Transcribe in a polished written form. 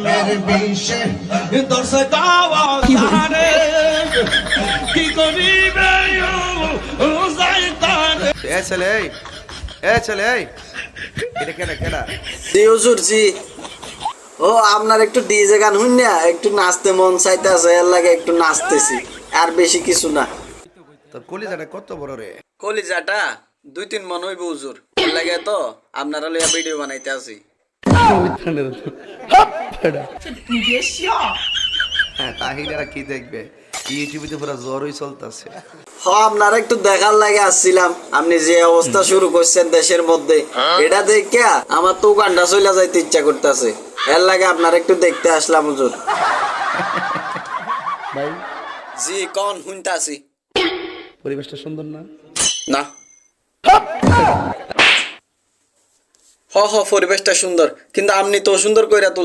প্রেমের বিষে দর্শে গাওয়া তারে কি করিবে ও যাইতারে এ ছেলে এটা কেডা জি হুজুর জি। ও আপনার একটু ডিজে গান শুন না, একটু নাচতে মন চাইতেছে, এর লাগে একটু নাচতেছি, আর বেশি কিছু না। তোর কলিজাটা কত বড় রে? কলিজাটা 2-3 মন হইব হুজুর, এর লাগে তো আপনারা লইয়া ভিডিও বানাইতে আসি। হ্যাঁ, তাহিনারা কি দেখবে? ইউটিউবে তো পুরো জ্বরই চলতেছে। আপনারা একটু দেখার লাগে আসছিলাম, আপনি যে অবস্থা শুরু করছেন দেশের মধ্যে, এটা দেখে আমার তো উগান্ডা চলে যাইতে ইচ্ছা করতেছে, এর লাগে আপনারা একটু দেখতে আসলাম হুজুর। ভাই, জি কোন শুনতাছি পরিবেশটা সুন্দর না? না। হ হ পরিবেশটা সুন্দর, কিন্তু আপনি তো সুন্দর কইরা তুলছেন।